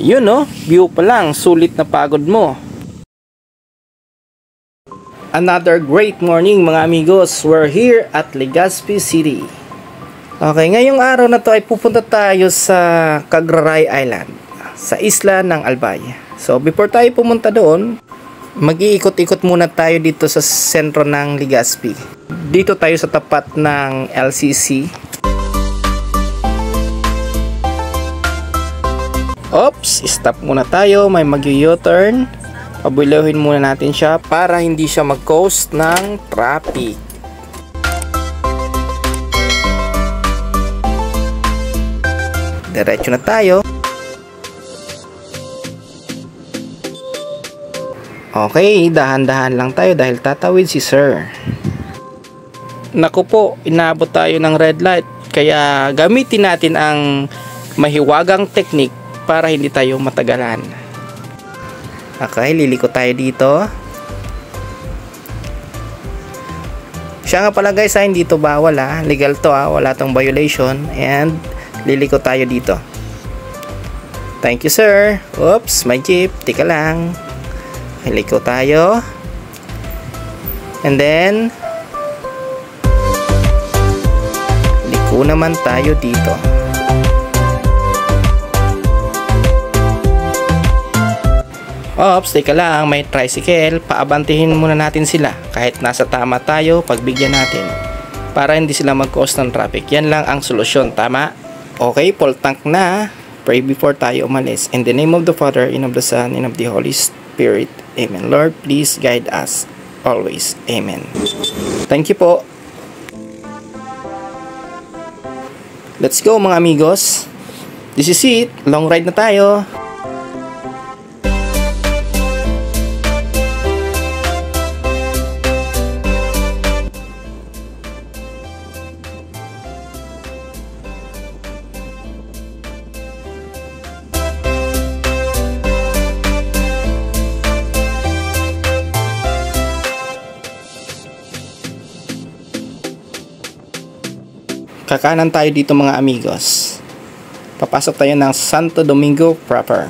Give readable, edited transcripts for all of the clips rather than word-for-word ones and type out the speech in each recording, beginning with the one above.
Yun no, view pa lang, sulit na pagod mo. Another great morning mga amigos. We're here at Legazpi City. Okay, ngayong araw na to ay pupunta tayo sa Cagraray Island, sa isla ng Albay. So before tayo pumunta doon, mag-iikot-ikot muna tayo dito sa sentro ng Legazpi. Dito tayo sa tapat ng LCC. Oops, stop muna tayo, may mag-u-turn. Pabulohin muna natin siya para hindi siya mag-cause ng traffic. Diretso na tayo. Okay, dahan-dahan lang tayo dahil tatawid si sir. Naku po, inabot tayo ng red light. Kaya gamitin natin ang mahiwagang technique para hindi tayo matagalan. Okay, liliko tayo dito. Siya nga pala guys, hindi to bawal legal to wala tong violation. And liliko tayo dito. Thank you sir. Oops, may jeep, tika lang. Liliko tayo. And then liko naman tayo dito. Oops, teka lang, may tricycle. Paabantihin muna natin sila. Kahit nasa tama tayo, pagbigyan natin. Para hindi sila mag-cause ng traffic. Yan lang ang solusyon, tama? Okay, full tank na. Pray before tayo umalis. In the name of the Father, and of the Son, and of the Holy Spirit. Amen. Lord, please guide us always. Amen. Thank you po. Let's go mga amigos. This is it. Long ride na tayo. Kakanan tayo dito mga amigos. Papasok tayo ng Santo Domingo proper.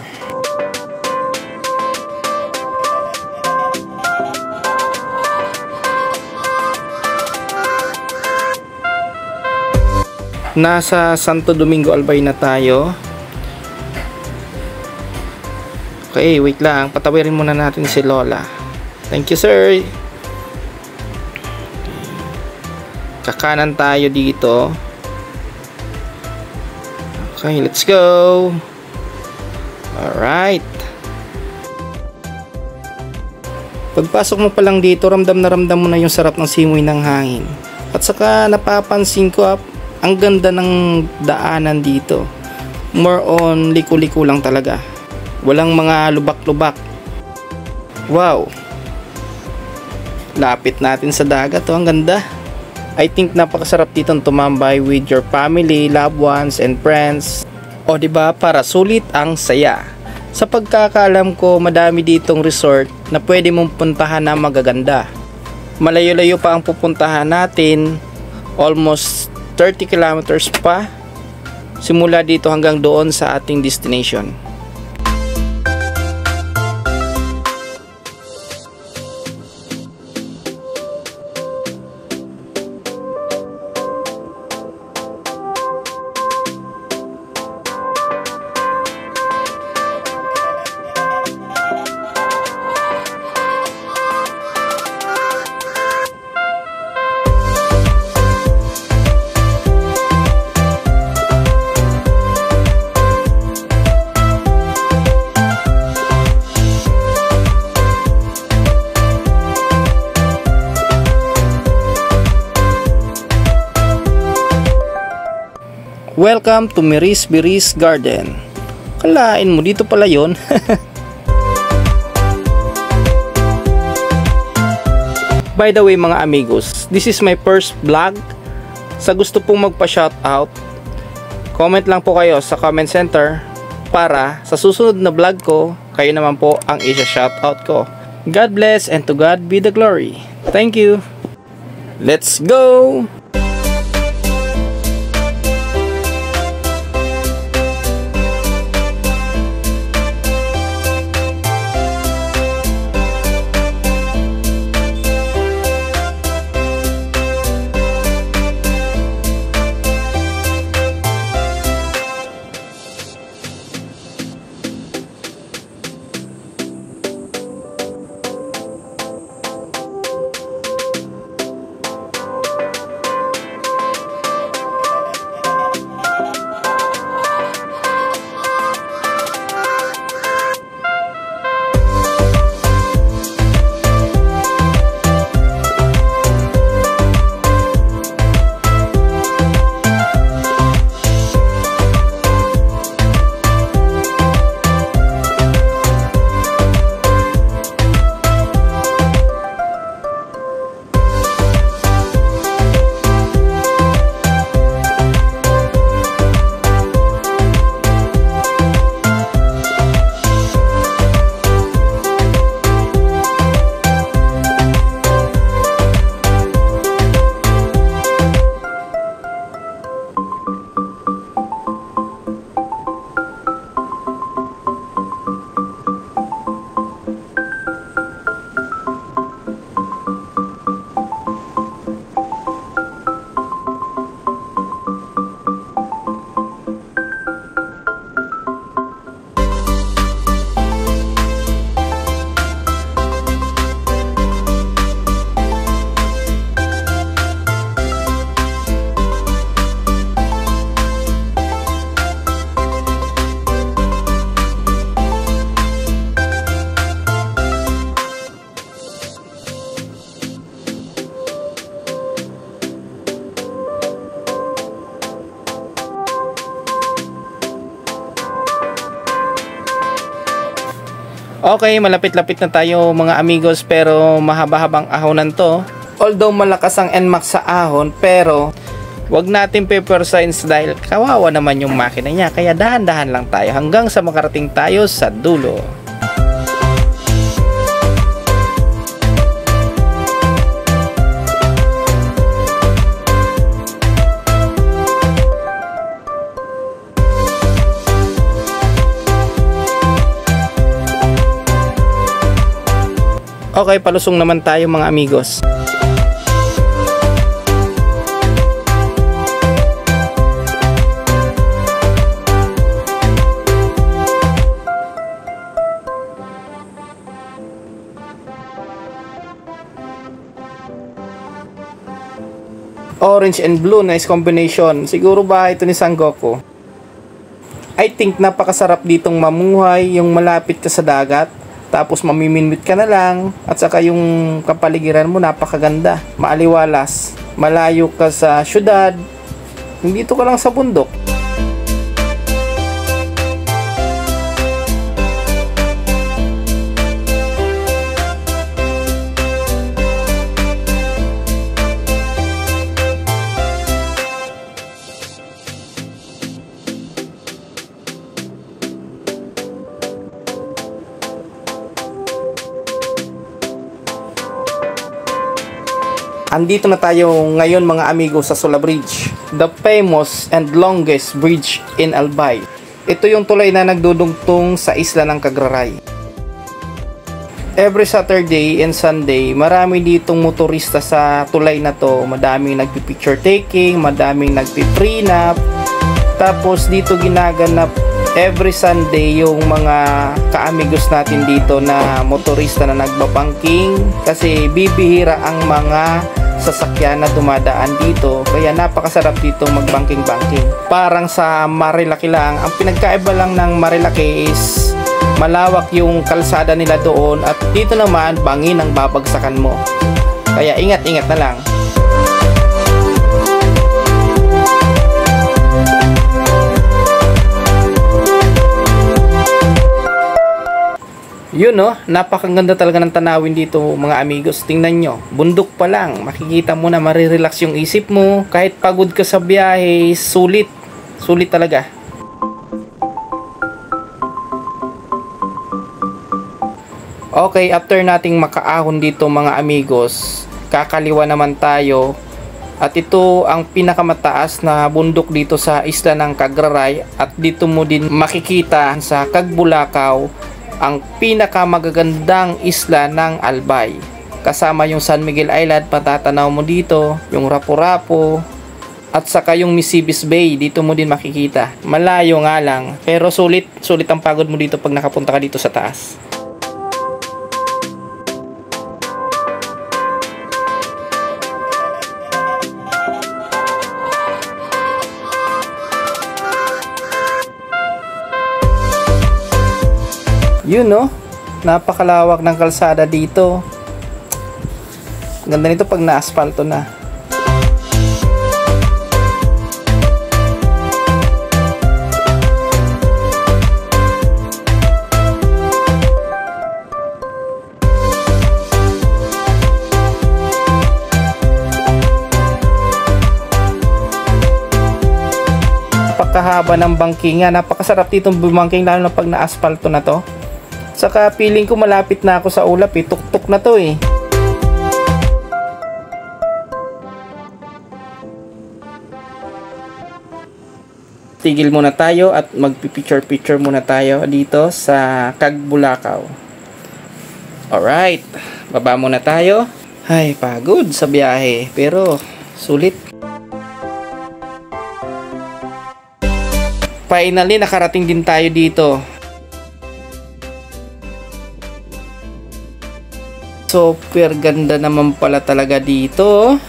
Nasa Santo Domingo Albay na tayo. Okay, wait lang. Patawirin muna natin si Lola. Thank you sir. Kakanan tayo dito. Okay, let's go. Alright. Pagpasok mo pa lang dito, ramdam mo na yung sarap ng simoy ng hangin. At saka napapansin ko, ang ganda ng daanan dito. More on liko-liko lang talaga. Walang mga lubak-lubak. Wow. Lapit natin sa dagat, ang ganda. I think napakasarap dito tumambay with your family, loved ones, and friends. O diba, para sulit ang saya. Sa pagkakaalam ko, madami ditong resort na pwede mong puntahan na magaganda. Malayo-layo pa ang pupuntahan natin. Almost 30 kilometers pa. Simula dito hanggang doon sa ating destination. Welcome to Miris Biris Garden. Kalain mo, dito pala yun. By the way mga amigos, this is my first vlog. Sa gusto pong magpa-shoutout, comment lang po kayo sa comment center para sa susunod na vlog ko, kayo naman po ang isa-shoutout ko. God bless and to God be the glory. Thank you. Let's go! Okay, malapit-lapit na tayo mga amigos, pero mahaba-habang ahonan to. Although malakas ang NMAX sa ahon, pero wag natin paper signs dahil kawawa naman yung makina niya. Kaya dahan-dahan lang tayo hanggang sa makarating tayo sa dulo. Okay, palusong naman tayo mga amigos. Orange and blue, nice combination. Siguro ba ito ni San Goku? I think napakasarap ditong mamuhay, yung malapit ka sa dagat. Tapos mamiminwit ka na lang at saka yung kapaligiran mo napakaganda, maaliwalas, malayo ka sa syudad, dito ka lang sa bundok. Andito na tayo ngayon mga amigo sa Sula Bridge, the famous and longest bridge in Albay. Ito yung tulay na nagdudugtong sa isla ng Cagraray. Every Saturday and Sunday, marami ditong motorista sa tulay na to. Madaming nagpi-picture taking, madaming nagpi-prenup. Tapos dito ginaganap every Sunday yung mga kaamigos natin dito na motorista na nagbabangking kasi bibihira ang mga sasakyan na dumadaan dito, kaya napakasarap dito magbangking-bangking. Parang sa Marilaki lang, ang pinagkaiba lang ng Marilaki is malawak yung kalsada nila doon at dito naman bangin ang babagsakan mo. Kaya ingat-ingat na lang. Yun no, napakaganda talaga ng tanawin dito mga amigos. Tingnan nyo, bundok pa lang, makikita mo na marirelax yung isip mo. Kahit pagod ka sa biyahe, sulit talaga. Okay, after nating makaahon dito mga amigos, kakaliwa naman tayo. At ito ang pinakamataas na bundok dito sa isla ng Cagraray. At dito mo din makikita sa Cagbulakaw ang pinakamagagandang isla ng Albay. Kasama yung San Miguel Island, patatanaw mo dito, yung Rapu-Rapu, at saka yung Misibis Bay, dito mo din makikita. Malayo nga lang, pero sulit ang pagod mo dito pag nakapunta ka dito sa taas. Yun no, napakalawak ng kalsada dito. Ganda nito pag na-asfalto na. Napakahaba ng bangkingan, napakasarap dito bumangking lalo na pag na-asfalto na to. Saka feeling ko malapit na ako sa ulap eh. Tuktok na to eh. Tigil muna tayo at magpipicture-picture muna tayo dito sa Cagbulakaw. Alright. Baba muna tayo. Ay, pagod sa biyahe. Pero sulit. Finally, nakarating din tayo dito. Super ganda naman pala talaga dito.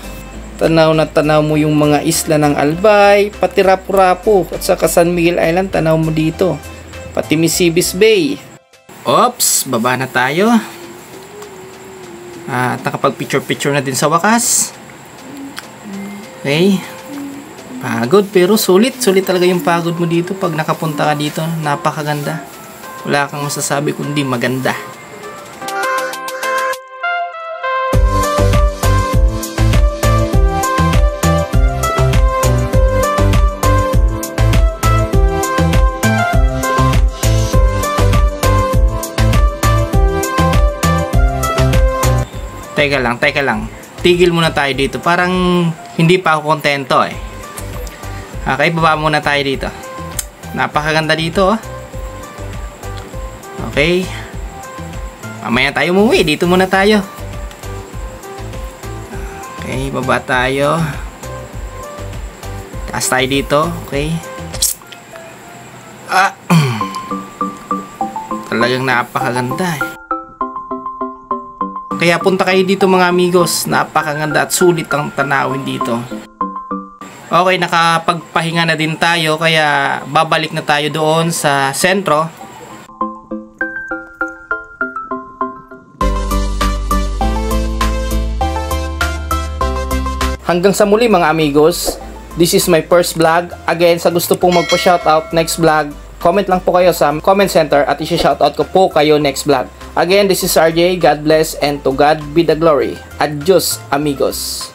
Tanaw na tanaw mo yung mga isla ng Albay, pati Rapu-Rapu at saka San Miguel Island, tanaw mo dito. Pati Misibis Bay. Oops, baba na tayo. At nakapag-picture-picture na din sa wakas. Okay. Pagod pero sulit talaga yung pagod mo dito pag nakapunta ka dito. Napakaganda. Wala kang masasabi kundi maganda. Teka lang. Tigil muna tayo dito. Parang hindi pa ako kontento eh. Okay, baba muna tayo dito. Napakaganda dito oh. Okay. Mamaya tayo umuwi. Dito muna tayo. Okay, baba tayo. Taas tayo dito. Okay. Talagang napakaganda eh. Kaya punta kayo dito mga amigos. Napakaganda at sulit ang tanawin dito. Okay, nakapagpahinga na din tayo. Kaya babalik na tayo doon sa sentro. Hanggang sa muli mga amigos. This is my first vlog. Again, sa gusto pong magpa-shoutout next vlog, comment lang po kayo sa comment center at isi-shoutout ko po kayo next vlog. Again, this is RJ. God bless and to God be the glory. Adios, amigos.